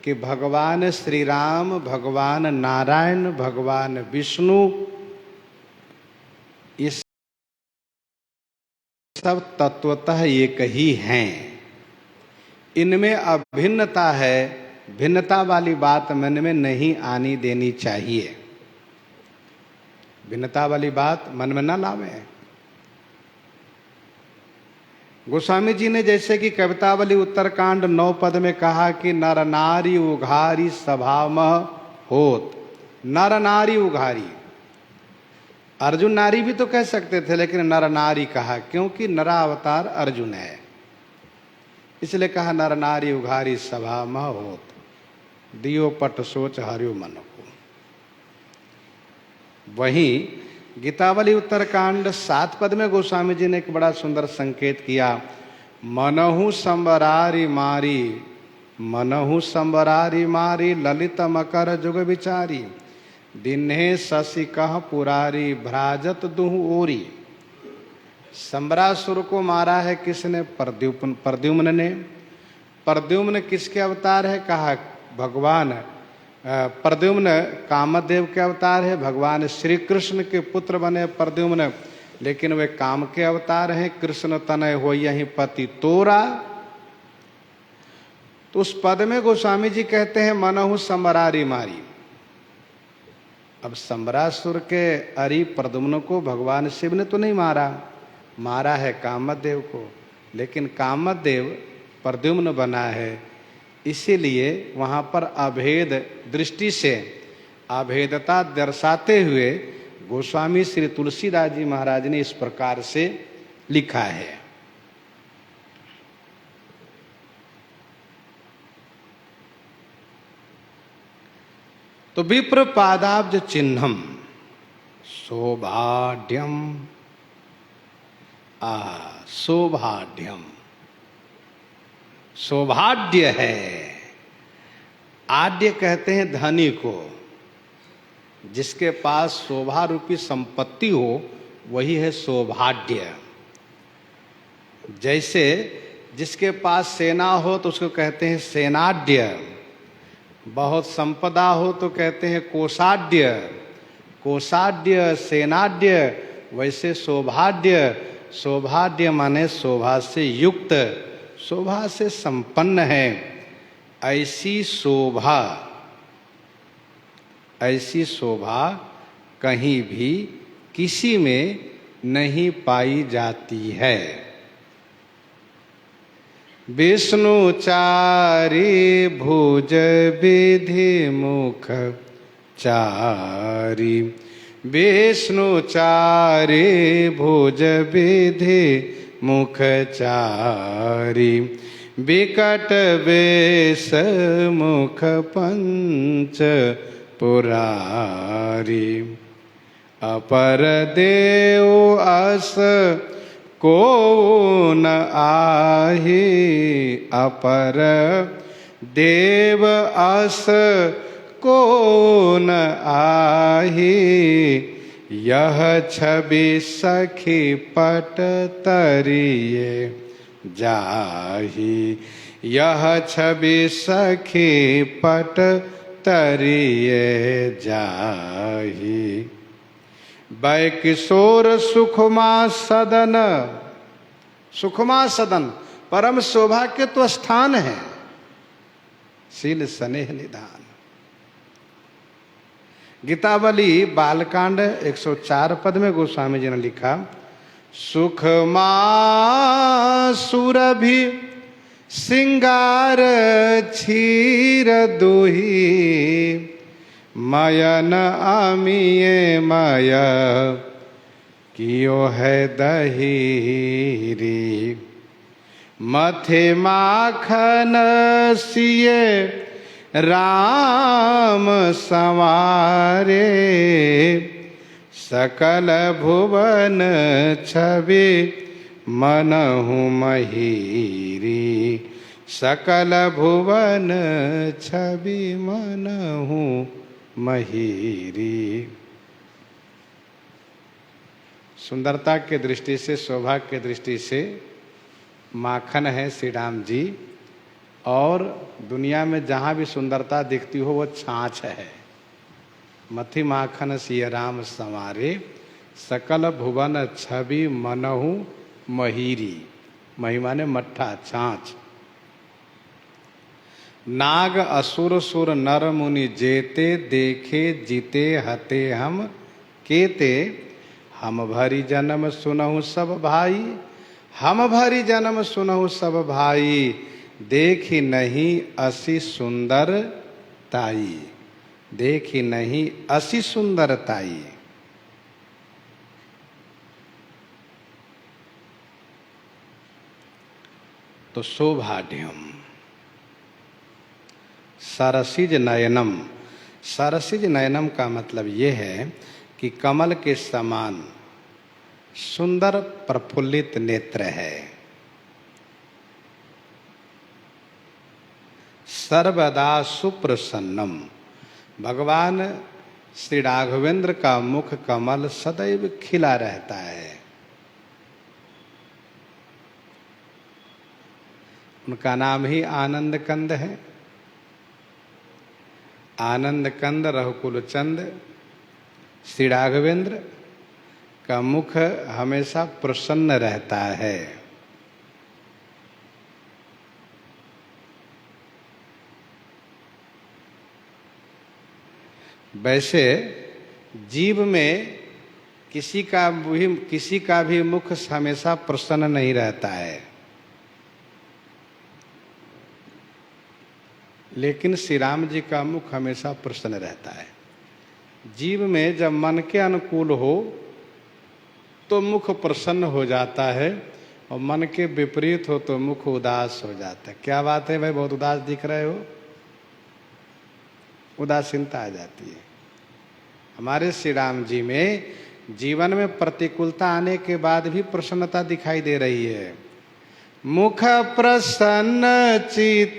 कि भगवान श्री राम, भगवान नारायण, भगवान विष्णु ये सब तत्वतः एक ही हैं। इनमें अभिन्नता है, भिन्नता वाली बात मन में नहीं आनी देनी चाहिए। भिन्नता वाली बात मन में न लावे। गोस्वामी जी ने जैसे कि कवितावली उत्तरकांड 9 पद में कहा कि नर नारी उघारी स्वभावमह होत। नर नारी उघारी, अर्जुन नारी भी तो कह सकते थे, लेकिन नर नारी कहा क्योंकि नरा अवतार अर्जुन है, इसलिए कहा नर नारी उघारी स्वभावमह होत। दियो पट सोच हरियो मन को। वहीं गीतावली उत्तरकांड 7 पद में गोस्वामी जी ने एक बड़ा सुंदर संकेत किया। मनहु संबरारी मारी, मनहु संबरारी मारी, ललित मकर जुग विचारी, दिन्हे शशि कह पुरारी, भ्राजत दुहु ओरी। संबरासुर को मारा है किसने? प्रद्युम्न ने। प्रद्युम्न किसके अवतार है? कहा भगवान प्रद्युम्न कामदेव के अवतार है। भगवान श्री कृष्ण के पुत्र बने प्रद्युम्न, लेकिन वे काम के अवतार हैं। कृष्ण तनय हो यही पति तोरा। तो उस पद में गोस्वामी जी कहते हैं मनहु संबरारी मारी। अब संबरासुर के अरि प्रद्युम्न को भगवान शिव ने तो नहीं मारा, मारा है कामदेव को, लेकिन कामदेव प्रद्युम्न बना है। इसीलिए वहाँ पर अभेद दृष्टि से अभेदता दर्शाते हुए गोस्वामी श्री तुलसीदास जी महाराज ने इस प्रकार से लिखा है। तो विप्र पादाब्ज चिन्हम सौभाढ्यम, सौभाढ्यम, सौभाग्य है। आद्य कहते हैं धनी को, जिसके पास शोभा रूपी संपत्ति हो वही है सौभाग्य। जैसे जिसके पास सेना हो तो उसको कहते हैं सेनाढ्य, बहुत संपदा हो तो कहते हैं कोषाढ्य, कोषाढ्य सेनाढ्य। वैसे सौभाग्य, सौभाग्य माने शोभा से युक्त, शोभा से संपन्न है। ऐसी शोभा, ऐसी शोभा कहीं भी किसी में नहीं पाई जाती है। विष्णु चारि भुज विधि मुख चारि, विष्णु चारि भुज विधि मुख चारि, विकट वेश मुख पंच पुरारी, अपर देव अस को न आहि, अपर देव अस को न आहि, यह छवि सखी पट तरिए जाहि, यह छवि सखी पट तरिए जाहि। बै किशोर सुखमा सदन, सुखमा सदन परम शोभा के तो स्थान है। शील स्नेह निधान। गीतावली बालकांड 104 पद में गोस्वामी जी ने लिखा, सुखमा सुरभि सिंगार क्षीर दुही, मयन अमिये मय कियो है दहीरी, मथे माखन सिए राम संवारे, सकल भुवन छवि मनहु महीरी, सकल भुवन छवि मनहु महीरी। सुंदरता के दृष्टि से, शोभा के दृष्टि से माखन है श्री राम जी, और दुनिया में जहाँ भी सुंदरता दिखती हो वो छाछ है। मथि माखन सिय राम संवारे, सकल भुवन छवि मनहु महीरी। महिमा ने मट्ठा, छाछ। नाग असुर सुर नर मुनि जेते, देखे जीते हते हम केते। हम भरी जन्म सुनहु सब भाई, हम भरी जन्म सुनहु सब भाई। देखी नहीं असी सुंदर ताई, देखी नहीं असी सुंदर ताई। तो सौभाग्यम सरसिज नयनम। सरसिज नयनम का मतलब ये है कि कमल के समान सुंदर प्रफुल्लित नेत्र है। सर्वदा सुप्रसन्नम। भगवान श्री राघवेंद्र का मुख कमल सदैव खिला रहता है। उनका नाम ही आनंद कंद है। आनंद कंद रघुकुल चंद श्री राघवेंद्र का मुख हमेशा प्रसन्न रहता है। वैसे जीव में किसी का भी मुख हमेशा प्रसन्न नहीं रहता है, लेकिन श्री राम जी का मुख हमेशा प्रसन्न रहता है। जीव में जब मन के अनुकूल हो तो मुख प्रसन्न हो जाता है, और मन के विपरीत हो तो मुख उदास हो जाता है। क्या बात है भाई, बहुत उदास दिख रहे हो? उदासीनता आ जाती है। हमारे श्री राम जी में जीवन में प्रतिकूलता आने के बाद भी प्रसन्नता दिखाई दे रही है। मुख प्रसन्न चित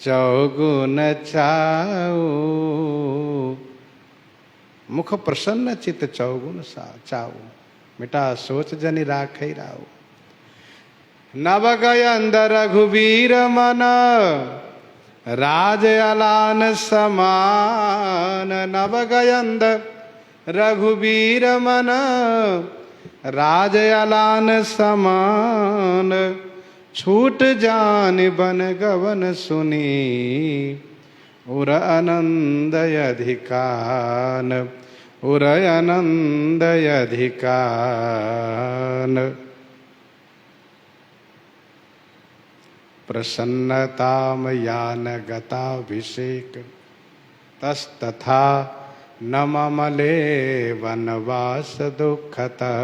चौगुन चाऊ, मुख प्रसन्न चित चौगुन चाऊ। मिटा सोच जनि राखै राऊ। नव गयंद रघुवीर मन, राज अलान समान। नव गयंद रघुवीर मन, राज अलान समान। छूट जान बन गवन सुनी, उर आनंद अधिकान, उर आनंद अधिकान। प्रसन्नताम यान गताभिषेक, तस्तथा न ममले वनवास दुःखतः।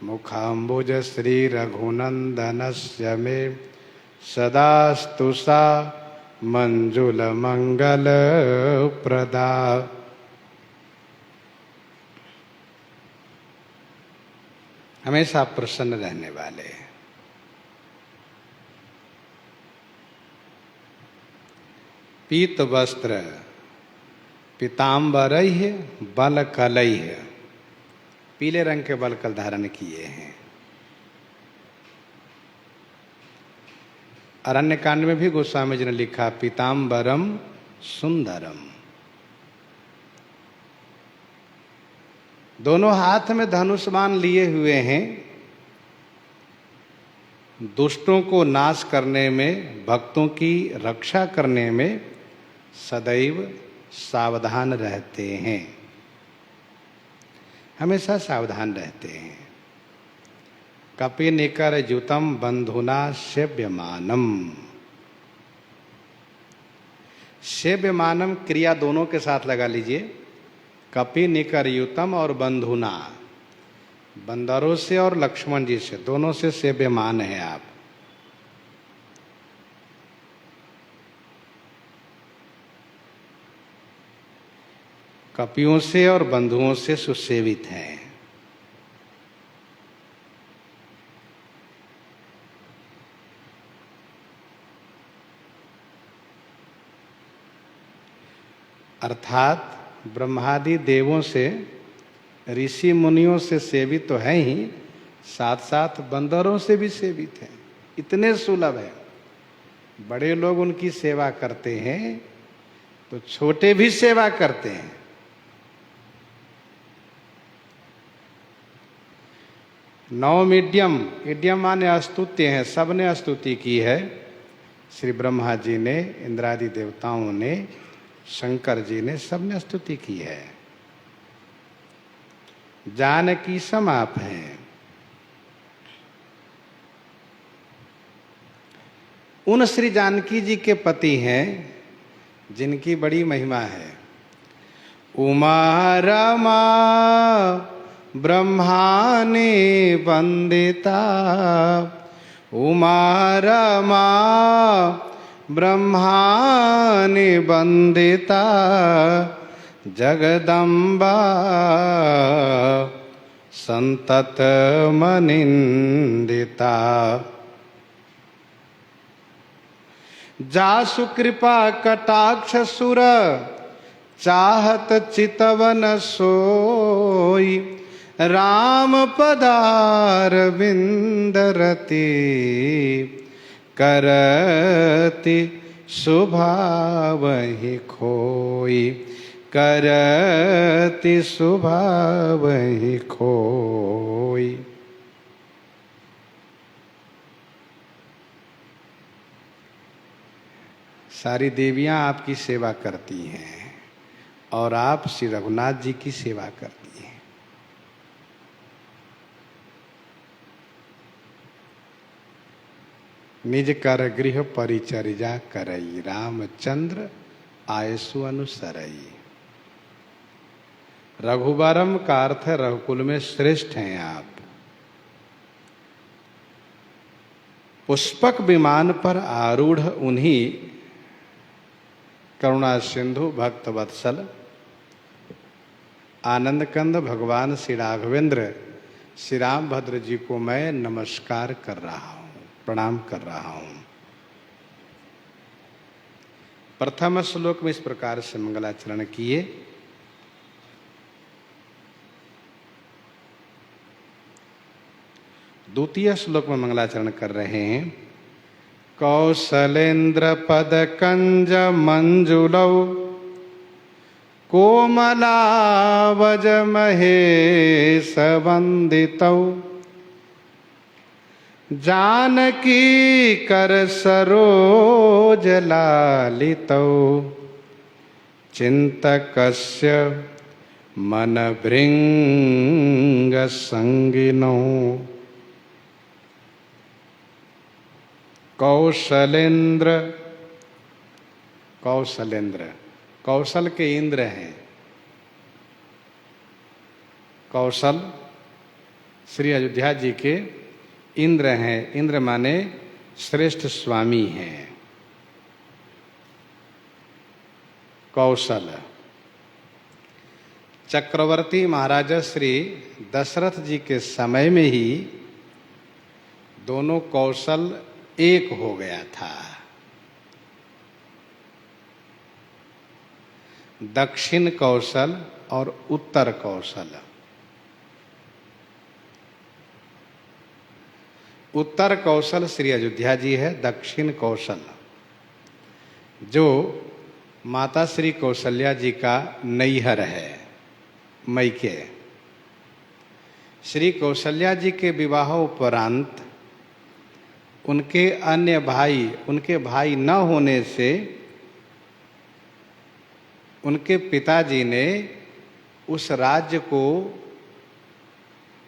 मुखाम्बुज श्री रघुनंदनस्य मे, सदास्तु सा मंजुल मंगल प्रदा। हमेशा प्रसन्न रहने वाले। पीत वस्त्र पीताम्बरैः बलकलैः, पीले रंग के बलकल धारण किए हैं। अरण्य कांड में भी गोस्वामी जी ने लिखा पीताम्बरम सुंदरम। दोनों हाथ में धनुष बाण लिए हुए हैं। दुष्टों को नाश करने में, भक्तों की रक्षा करने में सदैव सावधान रहते हैं, हमेशा सावधान रहते हैं। कपि निकर युतम बंधुना सेव्यमानम। सेव्यमानम क्रिया दोनों के साथ लगा लीजिए। कपि निकर युतम और बंधुना, बंदरों से और लक्ष्मण जी से, दोनों से सेव्यमान है आप। कपियों से और बंधुओं से सुसेवित हैं। अर्थात ब्रह्मादि देवों से, ऋषि मुनियों से सेवित तो है ही, साथ साथ बंदरों से भी सेवित है। इतने सुलभ है। बड़े लोग उनकी सेवा करते हैं तो छोटे भी सेवा करते हैं। नौ इड्यम, इड्यम माने स्तुत्य है, सबने स्तुति की है। श्री ब्रह्मा जी ने, इंद्रादि देवताओं ने, शंकर जी ने, सबने स्तुति की है। जानकी सम आप हैं। उन श्री जानकी जी के पति हैं जिनकी बड़ी महिमा है। उमा रमा ब्रह्माने वंदिता, उमा रमा ब्रह्माने वंदिता, जगदम्बा संतत मनिंदिता। जासु कृपा कटाक्ष सुर, चाहत चितवन सोई, राम पदार विंदरती, करति सुभावहि खोई, करति सुभावहि खोई। सारी देवियां आपकी सेवा करती हैं और आप श्री रघुनाथ जी की सेवा करती हैं। निज कर गृह परिचर्या करई, रामचंद्र आयसु अनुसरई। रघुवरम का अर्थ है रघुकुल में श्रेष्ठ हैं आप। पुष्पक विमान पर आरूढ़ उन्हीं करुणा सिंधु भक्त वत्सल आनंद कंद भगवान श्री राघवेंद्र श्री रामभद्र जी को मैं नमस्कार कर रहा हूँ, प्रणाम कर रहा हूँ। प्रथम श्लोक में इस प्रकार से मंगलाचरण किए। द्वितीय श्लोक में मंगलाचरण कर रहे हैं। कौशलेन्द्र पद कंज मंजुलौ, कोमलावज महेश वंदितौ, जानकी कर सरोज लालितौ, चिंतकस्य मन भृंग संगिनौ। कौशलेन्द्र, कौशलेन्द्र कौशल के इंद्र हैं। कौशल श्री अयोध्या जी के इंद्र हैं। इंद्र माने श्रेष्ठ स्वामी हैं। कौशल चक्रवर्ती महाराजा श्री दशरथ जी के समय में ही दोनों कौशल एक हो गया था। दक्षिण कौशल और उत्तर कौशल। उत्तर कौशल श्री अयोध्या जी है। दक्षिण कौशल जो माता श्री कौशल्या जी का नैहर है, मैके। श्री कौशल्या जी के विवाह उपरांत उनके अन्य भाई, उनके भाई न होने से उनके पिताजी ने उस राज्य को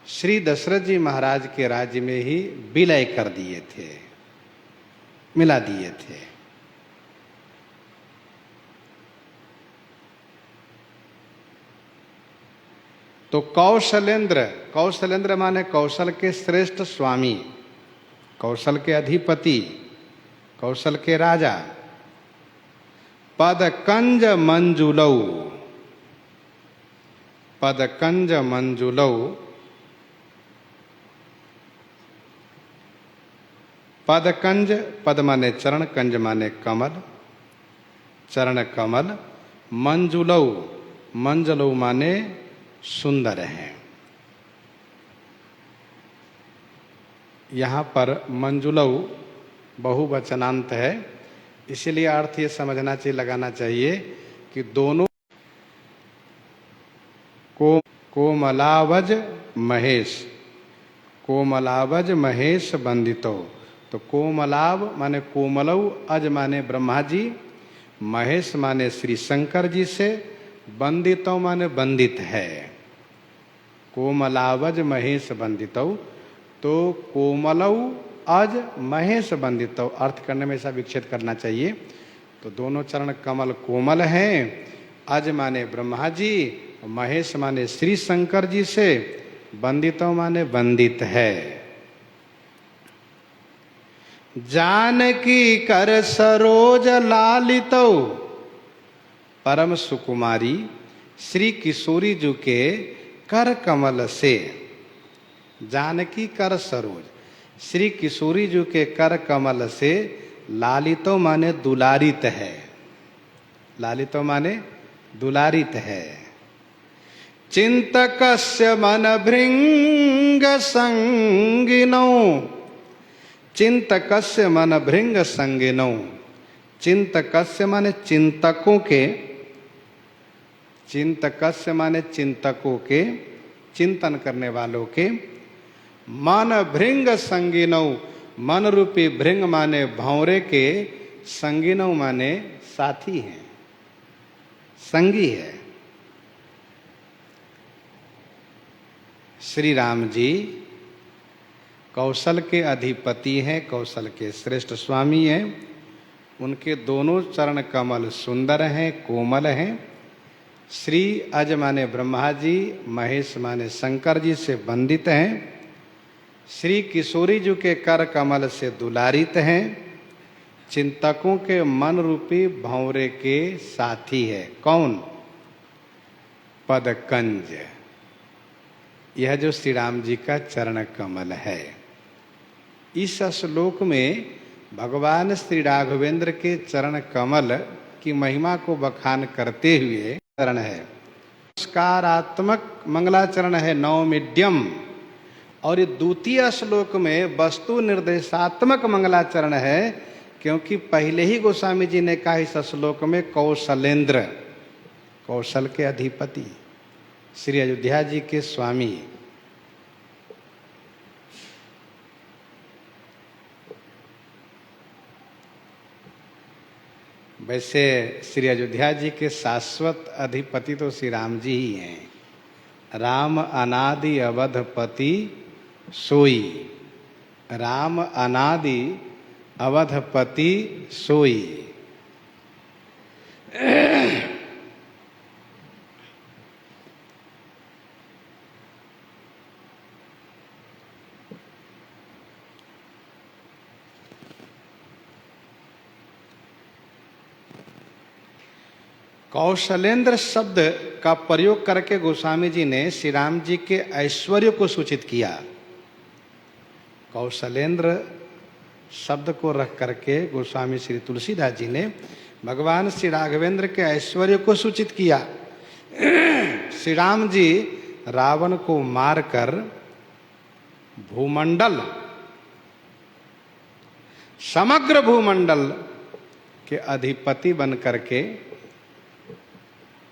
श्री दशरथ जी महाराज के राज्य में ही विलय कर दिए थे, मिला दिए थे। तो कौशलेंद्र, कौशलेंद्र माने कौशल के श्रेष्ठ स्वामी, कौशल के अधिपति, कौशल के राजा। पदकंज मंजुलौ, पदकंज मंजुलौ, पदकंज, पद माने चरण, कंज माने कमल, चरण कमल। मंजुलौ, मंजलौ माने सुंदर हैं। यहाँ पर मंजुलौ बहुवचनांत है। इसीलिए अर्थ ये समझना चाहिए, लगाना चाहिए कि दोनों कोमलावज महेश, कोमलावज महेश बंदितो। तो कोमलाव माने कोमलऊ, अज माने ब्रह्मा जी, महेश माने श्री शंकर जी से, बंदितो माने बंदित है। कोमलावज महेश बंदितो, तो कोमलऊ अज महेश बंदितो अर्थ करने में ऐसा विच्छेद करना चाहिए। तो दोनों चरण कमल कोमल हैं, अज माने ब्रह्मा जी, महेश माने श्री शंकर जी से, बंदितो माने बंदित है। जानकी कर सरोज लालितो, परम सुकुमारी श्री किशोरी जी के कर कमल से। जानकी कर सरोज, श्री किशोरी जी के कर कमल से, लालितो माने दुलारित है, लालितो माने दुलारित है। चिंतकस्य मन भृंग संगिनौ, चिंतकस्य मन भृंग संगिनौ, चिंतकस्य माने चिंतकों के, चिंतकस्य माने चिंतकों के, चिंतन करने वालों के, मन भृंग संगिनौ, मन रूपी भृंग माने भंवरे के, संगिनौ माने साथी हैं, संगी है। श्री राम जी कौशल के अधिपति हैं, कौशल के श्रेष्ठ स्वामी हैं। उनके दोनों चरण कमल सुंदर हैं, कोमल हैं। श्री अज माने ब्रह्मा जी, महेश माने शंकर जी से बंदित हैं। श्री किशोरी जी के कर कमल से दुलारित हैं। चिंतकों के मन रूपी भंवरे के साथी है। कौन? पदकंज। यह जो श्री राम जी का चरण कमल है। इस श्लोक में भगवान श्री राघवेंद्र के चरण कमल की महिमा को बखान करते हुए चरण है। नमस्कारात्मक मंगलाचरण है नवमीड्यम, और ये द्वितीय श्लोक में वस्तु निर्देशात्मक मंगलाचरण है, क्योंकि पहले ही गोस्वामी जी ने कहा इस श्लोक में कौशलेंद्र, कौशल के अधिपति श्री अयोध्या जी के स्वामी। वैसे श्री अयोध्या जी के शाश्वत अधिपति तो श्री राम जी ही हैं। राम अनादि अवधपति सोई, राम अनादि अवधपति सोई। कौशलेंद्र शब्द का प्रयोग करके गोस्वामी जी ने श्री राम जी के ऐश्वर्य को सूचित किया। कौशलेंद्र शब्द को रख करके गोस्वामी श्री तुलसीदास जी ने भगवान श्री राघवेंद्र के ऐश्वर्य को सूचित किया। श्री राम जी रावण को मारकर भूमंडल, समग्र भूमंडल के अधिपति बन करके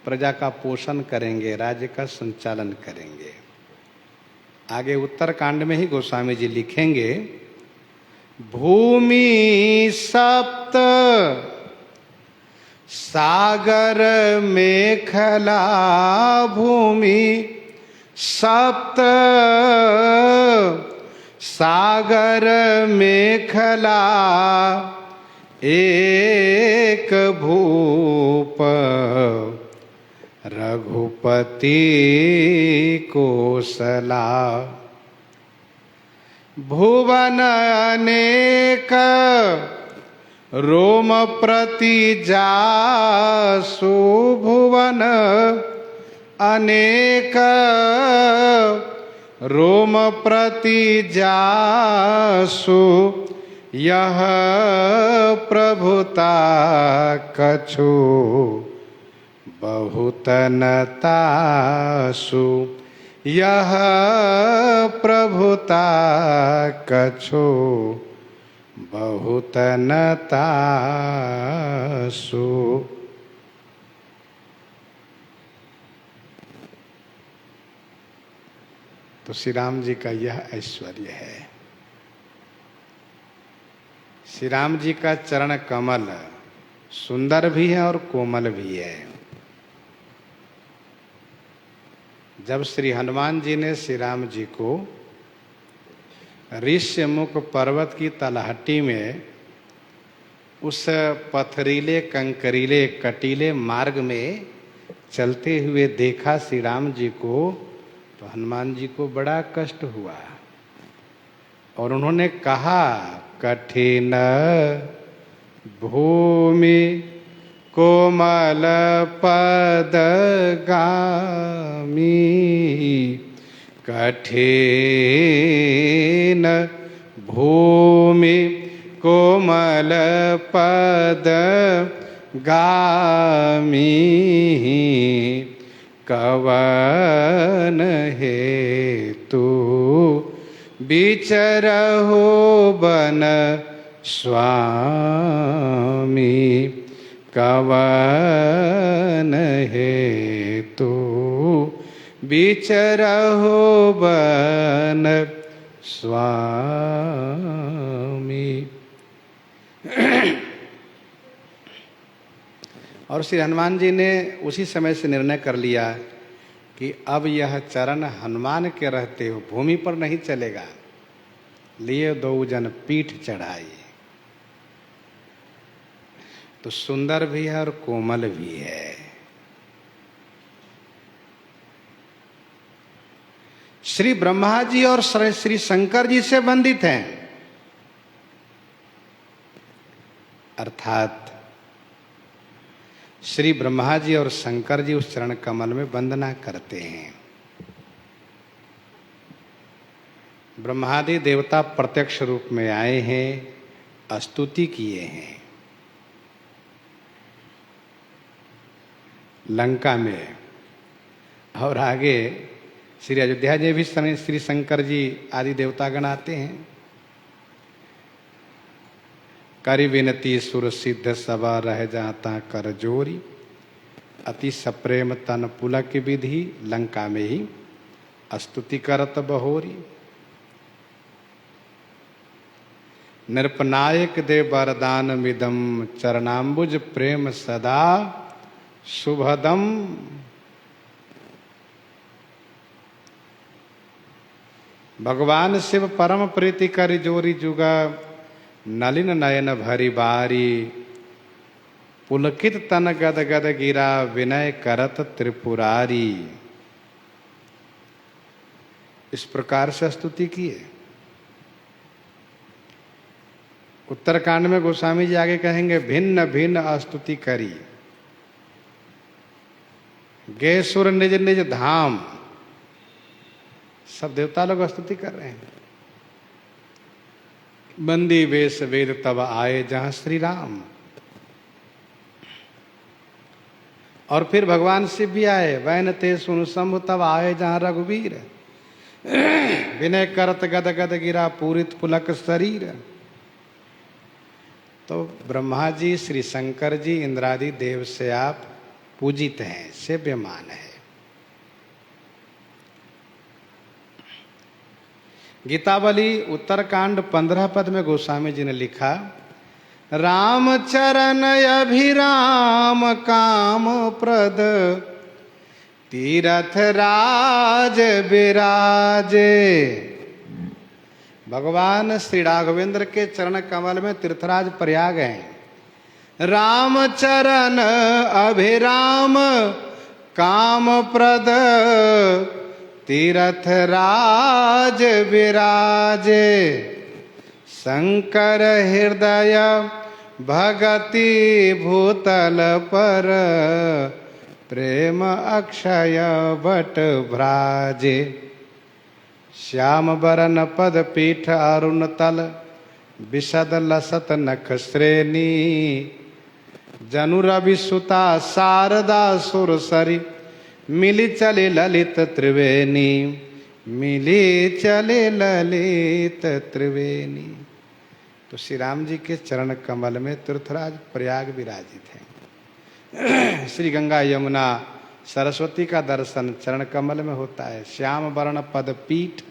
प्रजा का पोषण करेंगे, राज्य का संचालन करेंगे। आगे उत्तर कांड में ही गोस्वामी जी लिखेंगे, भूमि सप्त सागर मेखला, भूमि सप्त सागर मेखला, एक भूप रघुपति कोसला। भुवन अनेक रोम प्रति जासु, भुवन अनेक रोम प्रति जासु, यह प्रभुता कछु बहुतनतासु, यह प्रभुता कछु बहुत नतासु। तो श्री राम जी का यह ऐश्वर्य है। श्री राम जी का चरण कमल सुंदर भी है और कोमल भी है। जब श्री हनुमान जी ने श्री राम जी को ऋष्यमुख पर्वत की तलहटी में उस पथरीले कंकरीले कटीले मार्ग में चलते हुए देखा श्री राम जी को, तो हनुमान जी को बड़ा कष्ट हुआ और उन्होंने कहा, कठिन भूमि कोमल पद गामी, कठिन भूमि कोमल पद गामी, कवन हेतु विचरहु बन स्वामी, कवन हेतु विचरहु बन स्वामी। और श्री हनुमान जी ने उसी समय से निर्णय कर लिया कि अब यह चरण हनुमान के रहते हो भूमि पर नहीं चलेगा। लिए दो जन पीठ चढ़ाई। तो सुंदर भी है और कोमल भी है। श्री ब्रह्मा जी और श्री शंकर जी से बंधित हैं, अर्थात श्री ब्रह्मा जी और शंकर जी उस चरण कमल में वंदना करते हैं। ब्रह्मादि देवता प्रत्यक्ष रूप में आए हैं, स्तुति किए हैं। लंका में और आगे श्री अयोध्या जी भी श्री शंकर जी आदि देवतागण आते हैं। करि विनती सुर सिद्ध सभा रह जाता कर जोरी, अति सप्रेम तन पुलक विधि, लंका में ही स्तुति करत बहोरी। नृपनायक दे वरदान मिदम, चरणाम्बुज प्रेम सदा शुभदम। भगवान शिव परम प्रीति करि जोरी जुगा, नलिन नयन भरी बारी, पुलकित तन गद गद गिरा, विनय करत त्रिपुरारी। इस प्रकार से स्तुति किए। उत्तरकांड में गोस्वामी जी आगे कहेंगे, भिन्न भिन्न स्तुति करी, गे सुर निज निज धाम। सब देवता लोग स्तुति कर रहे हैं। बंदी वेश वेद तब आए जहां श्री राम। और फिर भगवान शिव भी आए, वैन ते सुन शंभु तब आए जहां रघुवीर। विनय करत गद गद गिरा, पूरित पुलक शरीर। तो ब्रह्मा जी, श्री शंकर जी, इंद्रादि देव से आप पूजित हैं, सेव्यमान है। गीतावली उत्तरकांड 15 पद में गोस्वामी जी ने लिखा, राम चरण अभिराम काम प्रद, तीरथ राज विराजे। भगवान श्री राघवेंद्र के चरण कमल में तीर्थराज प्रयाग हैं। राम चरण अभिराम काम प्रद, तीरथ राज विराजे। शंकर हृदय भगति भूतल पर, प्रेम अक्षय बट भ्राजे। श्याम बरन पद पीठ अरुण तल, विशद लसत नख श्रेणी। जनु रवि सुता शारदा सुर सरी, मिली चले ललित त्रिवेणी। मिली चले ललित त्रिवेणी। तो श्री राम जी के चरण कमल में तीर्थराज प्रयाग विराजित हैं। श्री गंगा यमुना सरस्वती का दर्शन चरण कमल में होता है। श्याम वर्ण पद पीठ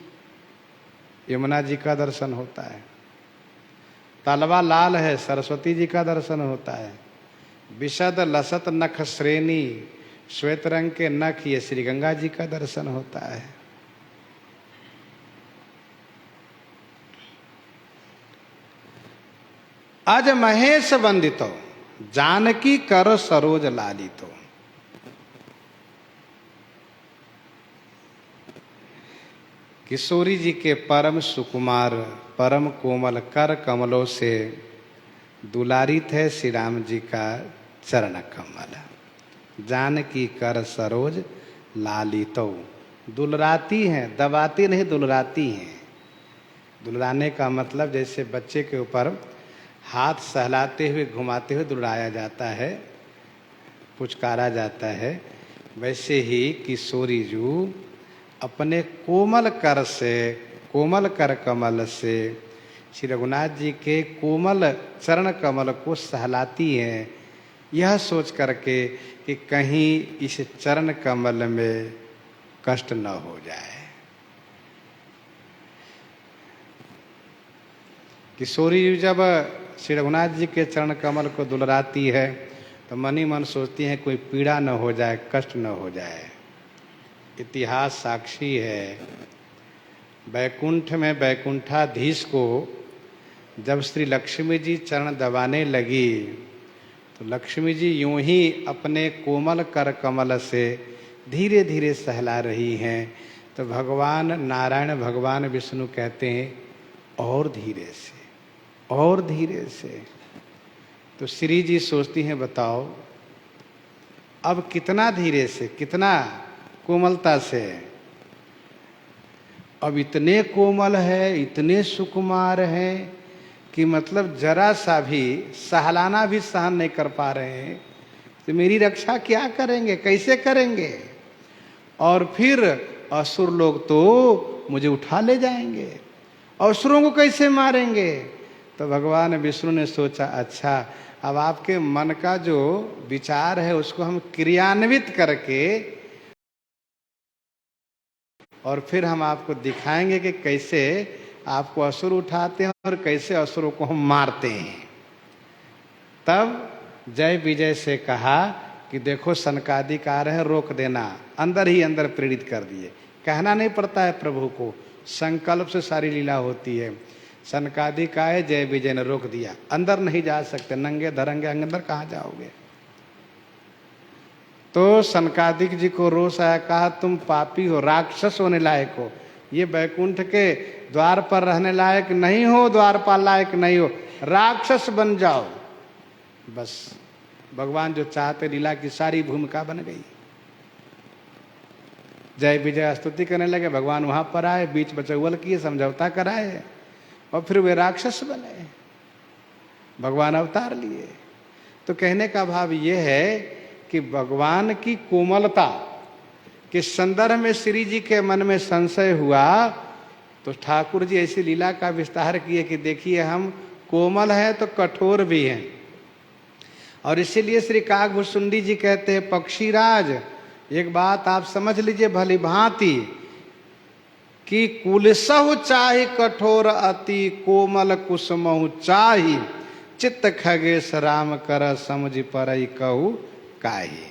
यमुना जी का दर्शन होता है। तलवा लाल है, सरस्वती जी का दर्शन होता है। विशद लसत नख श्रेणी श्वेत रंग के नख, ये श्री गंगा जी का दर्शन होता है। अज महेश वंदितो जानकी कर सरोज लालितो। किशोरी जी के परम सुकुमार परम कोमल कर कमलों से दुलारित है श्री राम जी का चरण कमल। जानकी कर सरोज लालितो, दुलराती हैं, दबाती नहीं दुलराती हैं। दुलराने का मतलब जैसे बच्चे के ऊपर हाथ सहलाते हुए घुमाते हुए दुलराया जाता है, पुचकारा जाता है, वैसे ही किशोरी जी अपने कोमल कर से, कोमल कर कमल से श्री रघुनाथ जी के कोमल चरण कमल को सहलाती हैं, यह सोच करके कि कहीं इस चरण कमल में कष्ट न हो जाए। किशोरी जी जब श्री रघुनाथ जी के चरण कमल को दुलराती है तो मन ही मन सोचती हैं कोई पीड़ा न हो जाए, कष्ट न हो जाए। इतिहास साक्षी है, बैकुंठ में बैकुंठाधीश को जब श्री लक्ष्मी जी चरण दबाने लगी तो लक्ष्मी जी यूं ही अपने कोमल कर कमल से धीरे धीरे सहला रही हैं। तो भगवान नारायण भगवान विष्णु कहते हैं और धीरे से, और धीरे से। तो श्री जी सोचती हैं बताओ अब कितना धीरे से, कितना कोमलता से। अब इतने कोमल है, इतने सुकुमार हैं कि मतलब जरा सा भी सहलाना भी सहन नहीं कर पा रहे हैं। तो मेरी रक्षा क्या करेंगे, कैसे करेंगे? और फिर असुर लोग तो मुझे उठा ले जाएंगे, असुरों को कैसे मारेंगे? तो भगवान विष्णु ने सोचा अच्छा अब आपके मन का जो विचार है उसको हम क्रियान्वित करके और फिर हम आपको दिखाएंगे कि कैसे आपको असुर उठाते हैं और कैसे असुरों को हम मारते हैं। तब जय विजय से कहा कि देखो सनकादिक आ रहे हैं, रोक देना। अंदर ही अंदर प्रेरित कर दिए, कहना नहीं पड़ता है प्रभु को, संकल्प से सारी लीला होती है। सनकादिक आए, जय विजय ने रोक दिया, अंदर नहीं जा सकते, नंगे धरंगे अंदर कहाँ जाओगे? तो सनकादिक जी को रोष आया, कहा तुम पापी हो, राक्षस होने लायक हो, ये बैकुंठ के द्वार पर रहने लायक नहीं हो, द्वारपाल लायक नहीं हो, राक्षस बन जाओ। बस भगवान जो चाहते लीला की सारी भूमिका बन गई। जय विजय स्तुति करने लगे, भगवान वहां पर आए, बीच बचौवल किए, समझौता कराए और फिर वे राक्षस बने, भगवान अवतार लिए। तो कहने का भाव ये है कि भगवान की कोमलता के संदर्भ में श्री जी के मन में संशय हुआ तो ठाकुर जी ऐसी लीला का विस्तार किए कि देखिए हम कोमल हैं तो कठोर भी हैं। और इसीलिए श्री काकभुसुंडी जी कहते हैं पक्षीराज एक बात आप समझ लीजिए भली भांति कि कुलसहु चाहि कठोर अति कोमल कुसुमहु चाहि चित्त खगेश राम कर समझ परई कहु काहि।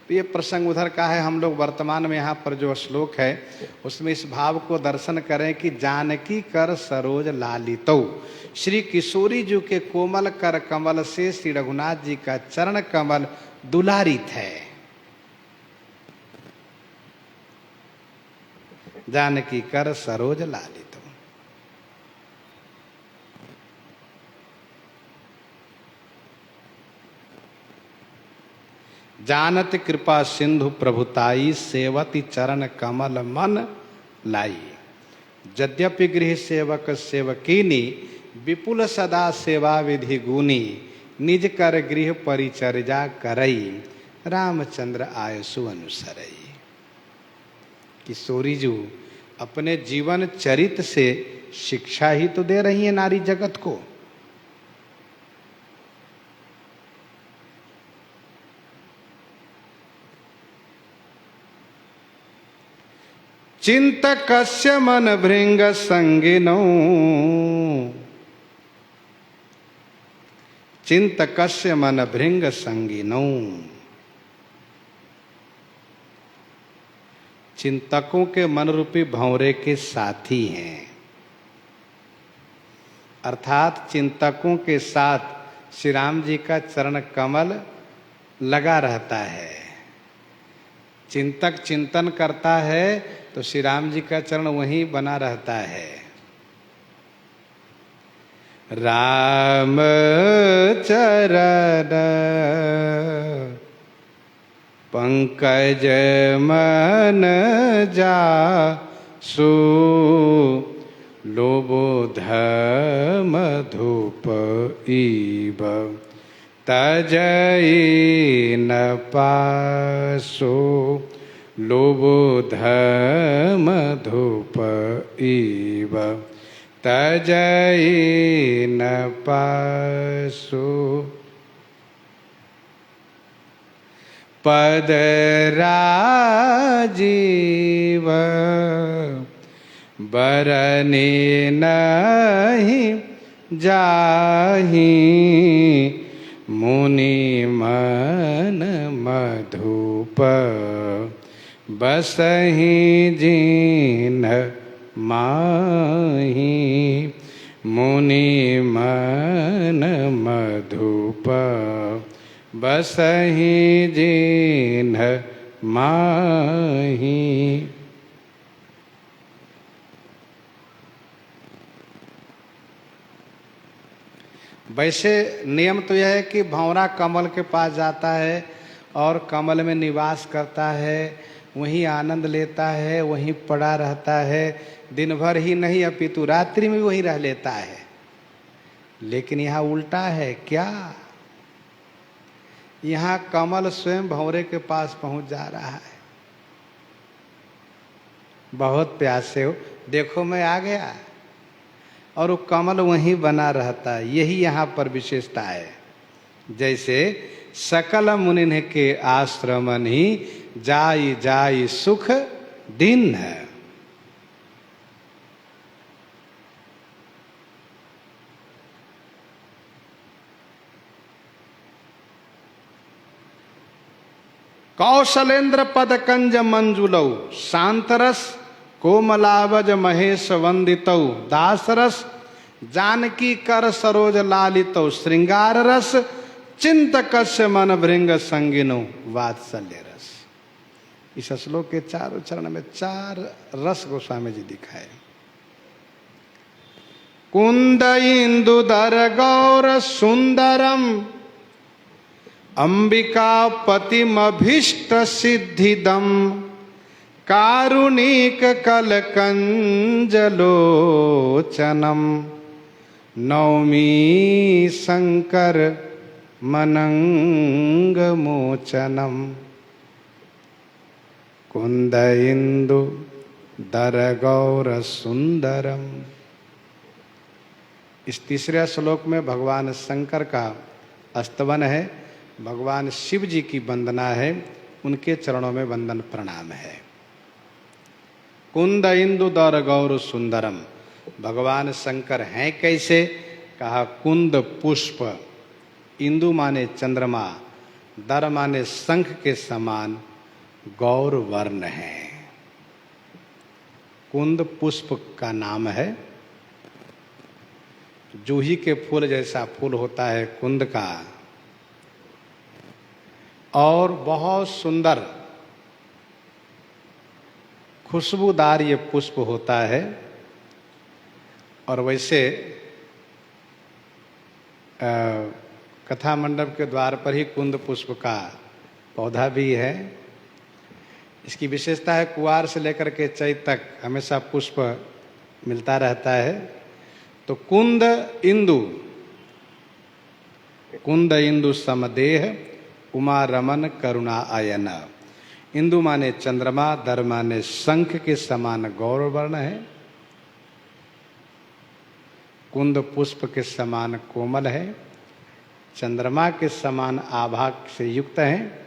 तो ये प्रसंग उधर का है, हम लोग वर्तमान में यहाँ पर जो श्लोक है उसमें इस भाव को दर्शन करें कि जानकी कर सरोज लालितो। श्री किशोरी जी के कोमल कर कमल से श्री रघुनाथ जी का चरण कमल दुलारित है। जानकी कर सरोज लालितो। जानत कृपा सिंधु प्रभुताई सेवती चरण कमल मन लाई। यद्यपि गृह सेवक सेवकीनी विपुल सदा सेवा विधि गुनी निज कर गृह परिचर्या करई रामचंद्र आयसु अनुसरई। किशोरी जी अपने जीवन चरित से शिक्षा ही तो दे रही है नारी जगत को। चिंतकस्य मन भृंग संगिनो, चिंतकस्य मन भृंग संगिनो। चिंतकों के मन रूपी भंवरे के साथी हैं, अर्थात चिंतकों के साथ श्री राम जी का चरण कमल लगा रहता है। चिंतक चिंतन करता है तो श्री राम जी का चरण वहीं बना रहता है। राम चरण पंकज मन जासु, लोबोध मधुप इव तजई न पासो, लोबोध मधुप इव तजई न पासो। पद राजीव बरने नहीं जाहि, मुनि मन मधुप बसहि जिन माहि, मुनि मन मधुप बसहि जिन माहि। वैसे नियम तो यह है कि भंवरा कमल के पास जाता है और कमल में निवास करता है, वहीं आनंद लेता है, वहीं पड़ा रहता है, दिन भर ही नहीं अपितु रात्रि में भी वहीं रह लेता है। लेकिन यहाँ उल्टा है क्या? यहाँ कमल स्वयं भंवरे के पास पहुंच जा रहा है। बहुत प्यासे हो, देखो मैं आ गया, और वो कमल वहीं बना रहता है। यही यहाँ पर विशेषता है। जैसे सकल मुनि के आश्रमन ही जाई जाई सुख दिन है। कौशलेंद्र पद कंज मंजुलौ, शांतरस कोमलावज महेश वंदितौ, दासरस जानकी कर सरोज लालितौ, श्रृंगार रस चिंतकस्य मन भृंग संगिनो, वात्सल्य रस। इस श्लोक के चारों चरण में 4 रस गोस्वामी जी दिखाए। कुंद इंदु दर गौर सुंदरम, अंबिका पतिमभीष्ट सिद्धिदम, कारुणिक कलकंजलोचनम, नौमी शंकर मनंग मोचनम। कुंद इंदु दर गौर सुंदरम। इस तीसरे श्लोक में भगवान शंकर का स्तवन है, भगवान शिव जी की वंदना है, उनके चरणों में वंदन प्रणाम है। कुंद इंदु दर गौर सुंदरम। भगवान शंकर हैं कैसे? कहा कुंद पुष्प, इंदु माने चंद्रमा, दर माने शंख के समान गौर वर्ण है। कुंद पुष्प का नाम है। जूही के फूल जैसा फूल होता है कुंद का, और बहुत सुंदर खुशबूदार ये पुष्प होता है। और वैसे कथा मंडप के द्वार पर ही कुंद पुष्प का पौधा भी है। इसकी विशेषता है कुआर से लेकर के चैत तक हमेशा पुष्प मिलता रहता है। तो कुंद इंदु, कुंद इंदु समदेह, उमा रमन करुणा आयन। इंदु माने चंद्रमा, दर माने शंख के समान गौर वर्ण है, कुंद पुष्प के समान कोमल है, चंद्रमा के समान आभा से युक्त है,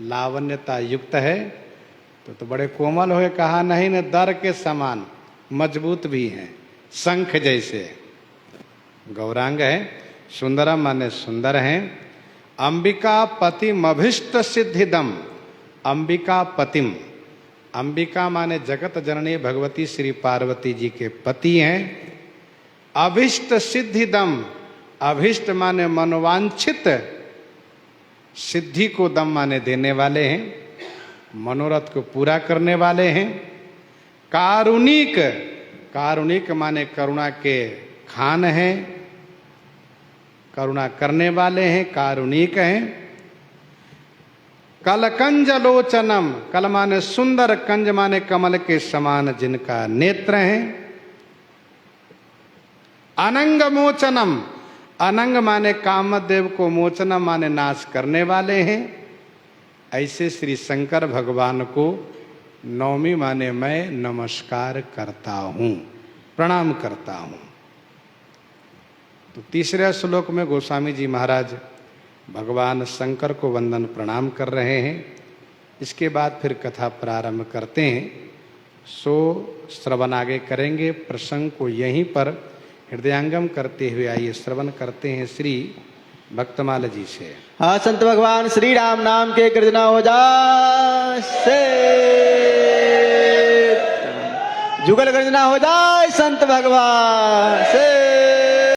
लावण्यता युक्त है, तो बड़े कोमल हुए, कहा नहीं न दर के समान, मजबूत भी हैं, शंख जैसे। गौरांग है, सुंदरम माने सुंदर हैं। अंबिका पतिम अभिष्ट सिद्धिदम, अंबिका पतिम, अंबिका माने जगत जननी भगवती श्री पार्वती जी के पति हैं। अभिष्ट सिद्धिदम, अभिष्ट माने मनोवांछित, सिद्धि को दम माने देने वाले हैं, मनोरथ को पूरा करने वाले हैं। कारुणिक, कारुणिक माने करुणा के खान हैं, करुणा करने वाले हैं, कारुणिक हैं। कलकंज लोचनम, कल माने सुंदर, कंज माने कमल के समान जिनका नेत्र हैं। अनंग मोचनम, अनंग माने कामदेव को, मोचनम माने नाश करने वाले हैं। ऐसे श्री शंकर भगवान को नवमी माने मैं नमस्कार करता हूं, प्रणाम करता हूं। तो तीसरे श्लोक में गोस्वामी जी महाराज भगवान शंकर को वंदन प्रणाम कर रहे हैं। इसके बाद फिर कथा प्रारंभ करते हैं। सो श्रवण आगे करेंगे। प्रसंग को यहीं पर हृदयांगम करते हुए आइए श्रवण करते हैं श्री भक्तमाल जी से। हाँ संत भगवान श्री राम नाम के कीर्तना हो जाए से, जुगल गर्जना हो जाए संत भगवान से।